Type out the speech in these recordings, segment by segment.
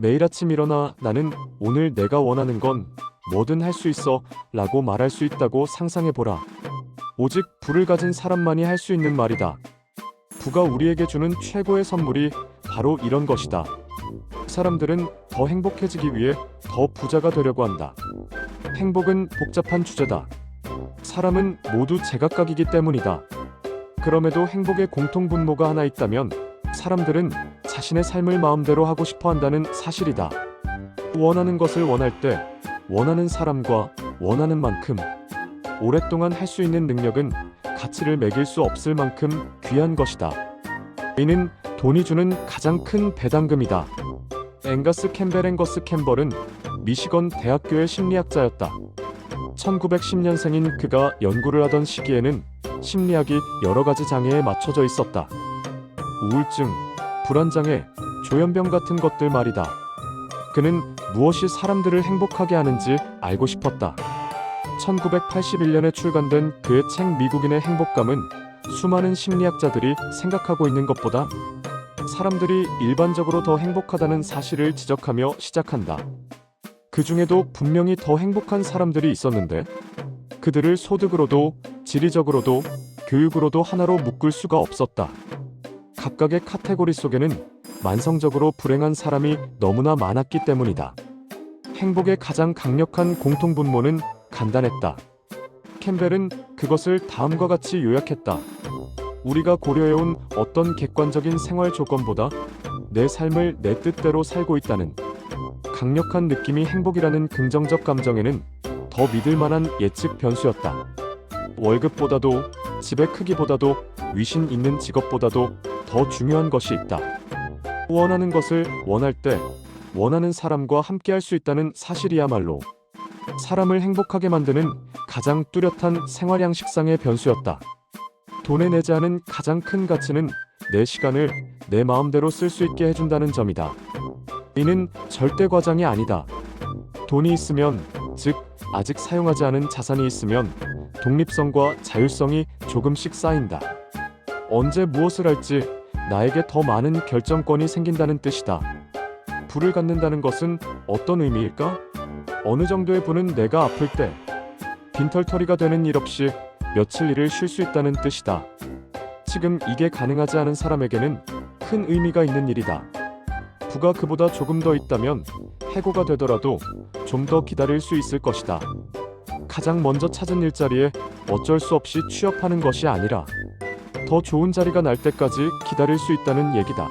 매일 아침 일어나 나는 오늘 내가 원하는 건 뭐든 할 수 있어 라고 말할 수 있다고 상상해보라. 오직 부를 가진 사람만이 할 수 있는 말이다. 부가 우리에게 주는 최고의 선물이 바로 이런 것이다. 사람들은 더 행복해지기 위해 더 부자가 되려고 한다. 행복은 복잡한 주제다. 사람은 모두 제각각이기 때문이다. 그럼에도 행복의 공통분모가 하나 있다면 사람들은 자신의 삶을 마음대로 하고 싶어 한다는 사실이다. 원하는 것을 원할 때 원하는 사람과 원하는 만큼 오랫동안 할 수 있는 능력은 가치를 매길 수 없을 만큼 귀한 것이다. 이는 돈이 주는 가장 큰 배당금이다. 앵거스 캠벨은 미시건 대학교의 심리학자였다. 1910년생인 그가 연구를 하던 시기에는 심리학이 여러 가지 장애에 맞춰져 있었다. 우울증, 불안장애, 조현병 같은 것들 말이다. 그는 무엇이 사람들을 행복하게 하는지 알고 싶었다. 1981년에 출간된 그의 책 미국인의 행복감은 수많은 심리학자들이 생각하고 있는 것보다 사람들이 일반적으로 더 행복하다는 사실을 지적하며 시작한다. 그 중에도 분명히 더 행복한 사람들이 있었는데 그들을 소득으로도 지리적으로도 교육으로도 하나로 묶을 수가 없었다. 각각의 카테고리 속에는 만성적으로 불행한 사람이 너무나 많았기 때문이다. 행복의 가장 강력한 공통분모는 간단했다. 캠벨은 그것을 다음과 같이 요약했다. 우리가 고려해온 어떤 객관적인 생활 조건보다 내 삶을 내 뜻대로 살고 있다는 강력한 느낌이 행복이라는 긍정적 감정에는 더 믿을 만한 예측 변수였다. 월급보다도 집의 크기보다도 위신 있는 직업보다도 더 중요한 것이 있다. 원하는 것을 원할 때 원하는 사람과 함께 할 수 있다는 사실이야말로 사람을 행복하게 만드는 가장 뚜렷한 생활 양식상의 변수였다. 돈에 내지 않은 가장 큰 가치는 내 시간을 내 마음대로 쓸 수 있게 해준다는 점이다. 이는 절대 과장이 아니다. 돈이 있으면, 즉 아직 사용하지 않은 자산이 있으면 독립성과 자율성이 조금씩 쌓인다. 언제 무엇을 할지 나에게 더 많은 결정권이 생긴다는 뜻이다. 부를 갖는다는 것은 어떤 의미일까? 어느 정도의 부는 내가 아플 때 빈털터리가 되는 일 없이 며칠 일을 쉴 수 있다는 뜻이다. 지금 이게 가능하지 않은 사람에게는 큰 의미가 있는 일이다. 부가 그보다 조금 더 있다면 해고가 되더라도 좀 더 기다릴 수 있을 것이다. 가장 먼저 찾은 일자리에 어쩔 수 없이 취업하는 것이 아니라 더 좋은 자리가 날 때까지 기다릴 수 있다는 얘기다.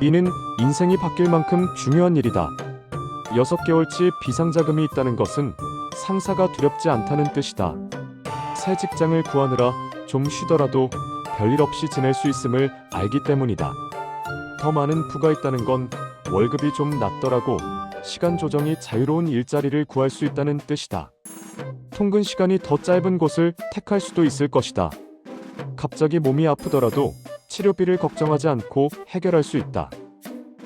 이는 인생이 바뀔 만큼 중요한 일이다. 6개월치 비상자금이 있다는 것은 상사가 두렵지 않다는 뜻이다. 새 직장을 구하느라 좀 쉬더라도 별일 없이 지낼 수 있음을 알기 때문이다. 더 많은 부가 있다는 건 월급이 좀 낮더라고 시간 조정이 자유로운 일자리를 구할 수 있다는 뜻이다. 통근 시간이 더 짧은 곳을 택할 수도 있을 것이다. 갑자기 몸이 아프더라도 치료비를 걱정하지 않고 해결할 수 있다.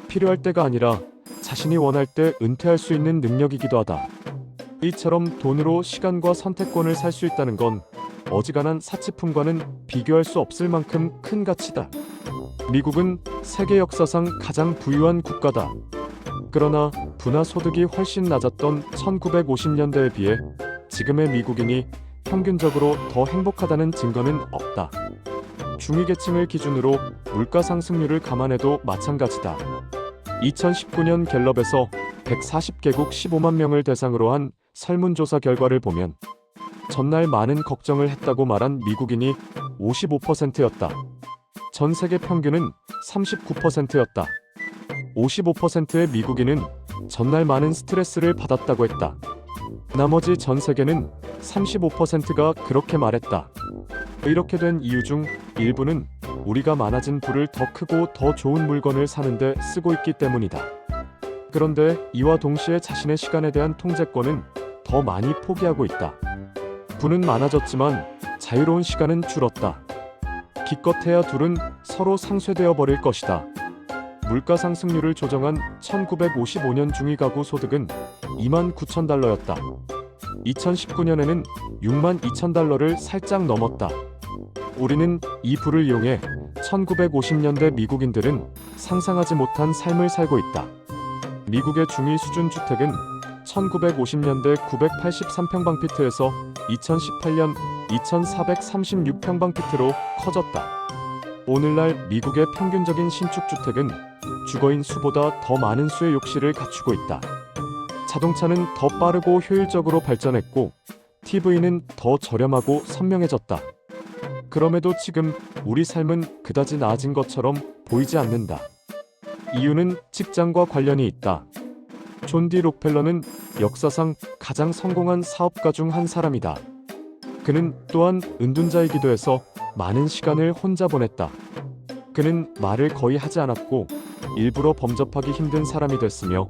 필요할 때가 아니라 자신이 원할 때 은퇴할 수 있는 능력이기도 하다. 이처럼 돈으로 시간과 선택권을 살 수 있다는 건 어지간한 사치품과는 비교할 수 없을 만큼 큰 가치다. 미국은 세계 역사상 가장 부유한 국가다. 그러나 부나 소득이 훨씬 낮았던 1950년대에 비해 지금의 미국인이 평균적으로 더 행복하다는 증거는 없다. 중위계층을 기준으로 물가 상승률을 감안해도 마찬가지다. 2019년 갤럽에서 140개국 15만 명을 대상으로 한 설문조사 결과를 보면 전날 많은 걱정을 했다고 말한 미국인이 55%였다. 전 세계 평균은 39%였다. 55%의 미국인은 전날 많은 스트레스를 받았다고 했다. 나머지 전 세계는 35%가 그렇게 말했다. 이렇게 된 이유 중 일부는 우리가 많아진 부를 더 크고 더 좋은 물건을 사는데 쓰고 있기 때문이다. 그런데 이와 동시에 자신의 시간에 대한 통제권은 더 많이 포기하고 있다. 부는 많아졌지만 자유로운 시간은 줄었다. 기껏해야 둘은 서로 상쇄되어 버릴 것이다. 물가 상승률을 조정한 1955년 중위 가구 소득은 29,000달러였다. 2019년에는 62,000달러를 살짝 넘었다. 우리는 이 부를 이용해 1950년대 미국인들은 상상하지 못한 삶을 살고 있다. 미국의 중위 수준 주택은 1950년대 983평방피트에서 2018년 2436평방피트로 커졌다. 오늘날 미국의 평균적인 신축주택은 주거인 수보다 더 많은 수의 욕실을 갖추고 있다. 자동차는 더 빠르고 효율적으로 발전했고 TV는 더 저렴하고 선명해졌다. 그럼에도 지금 우리 삶은 그다지 나아진 것처럼 보이지 않는다. 이유는 직장과 관련이 있다. 존 디 록펠러는 역사상 가장 성공한 사업가 중 한 사람이다. 그는 또한 은둔자이기도 해서 많은 시간을 혼자 보냈다. 그는 말을 거의 하지 않았고 일부러 범접하기 힘든 사람이 됐으며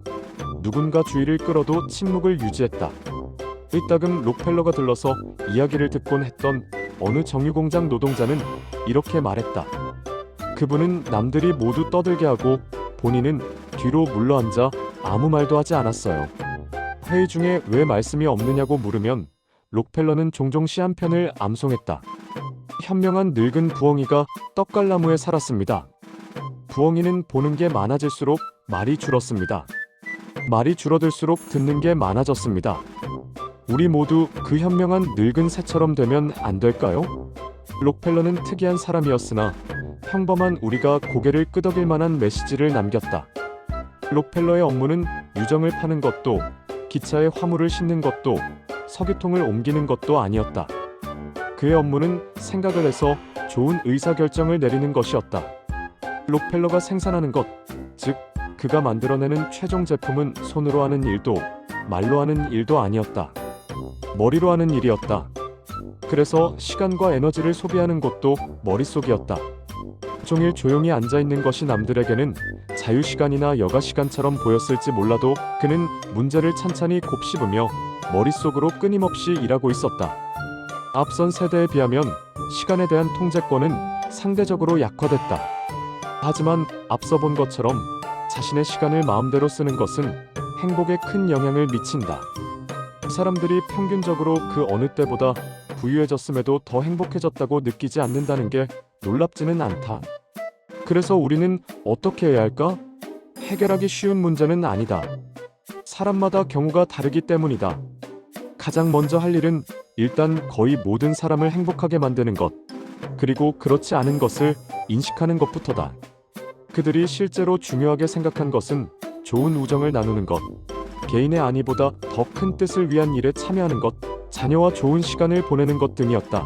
누군가 주의를 끌어도 침묵을 유지했다. 이따금 록펠러가 들러서 이야기를 듣곤 했던 어느 정유공장 노동자는 이렇게 말했다. 그분은 남들이 모두 떠들게 하고 본인은 뒤로 물러앉아 아무 말도 하지 않았어요. 회의 중에 왜 말씀이 없느냐고 물으면 록펠러는 종종 시 한 편을 암송했다. 현명한 늙은 부엉이가 떡갈나무에 살았습니다. 부엉이는 보는 게 많아질수록 말이 줄었습니다. 말이 줄어들수록 듣는 게 많아졌습니다. 우리 모두 그 현명한 늙은 새처럼 되면 안 될까요? 록펠러는 특이한 사람이었으나 평범한 우리가 고개를 끄덕일 만한 메시지를 남겼다. 록펠러의 업무는 유정을 파는 것도 기차에 화물을 싣는 것도 석유통을 옮기는 것도 아니었다. 그의 업무는 생각을 해서 좋은 의사결정을 내리는 것이었다. 록펠러가 생산하는 것, 즉 그가 만들어내는 최종 제품은 손으로 하는 일도 말로 하는 일도 아니었다. 머리로 하는 일이었다. 그래서 시간과 에너지를 소비하는 것도 머릿속이었다. 종일 조용히 앉아있는 것이 남들에게는 자유시간이나 여가시간처럼 보였을지 몰라도 그는 문제를 찬찬히 곱씹으며 머릿속으로 끊임없이 일하고 있었다. 앞선 세대에 비하면 시간에 대한 통제권은 상대적으로 약화됐다. 하지만 앞서 본 것처럼 자신의 시간을 마음대로 쓰는 것은 행복에 큰 영향을 미친다. 사람들이 평균적으로 그 어느 때보다 부유해졌음에도 더 행복해졌다고 느끼지 않는다는 게 놀랍지는 않다. 그래서 우리는 어떻게 해야 할까? 해결하기 쉬운 문제는 아니다. 사람마다 경우가 다르기 때문이다. 가장 먼저 할 일은 일단 거의 모든 사람을 행복하게 만드는 것, 그리고 그렇지 않은 것을 인식하는 것부터다. 그들이 실제로 중요하게 생각한 것은 좋은 우정을 나누는 것, 개인의 안위보다 더 큰 뜻을 위한 일에 참여하는 것, 자녀와 좋은 시간을 보내는 것 등이었다.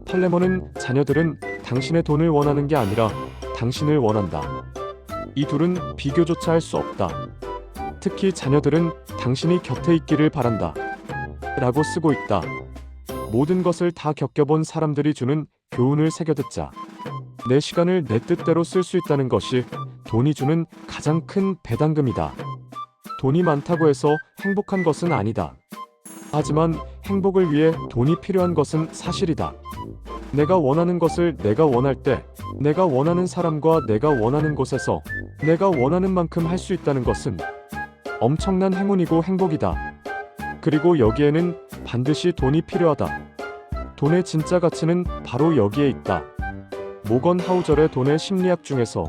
팔레모는 자녀들은 당신의 돈을 원하는 게 아니라 당신을 원한다. 이 둘은 비교조차 할 수 없다. 특히 자녀들은 당신이 곁에 있기를 바란다. 라고 쓰고 있다. 모든 것을 다 겪어본 사람들이 주는 교훈을 새겨듣자. 내 시간을 내 뜻대로 쓸 수 있다는 것이 돈이 주는 가장 큰 배당금이다. 돈이 많다고 해서 행복한 것은 아니다. 하지만 행복을 위해 돈이 필요한 것은 사실이다. 내가 원하는 것을 내가 원할 때, 내가 원하는 사람과 내가 원하는 곳에서 내가 원하는 만큼 할 수 있다는 것은 엄청난 행운이고 행복이다. 그리고 여기에는 반드시 돈이 필요하다. 돈의 진짜 가치는 바로 여기에 있다. 모건 하우절의 돈의 심리학 중에서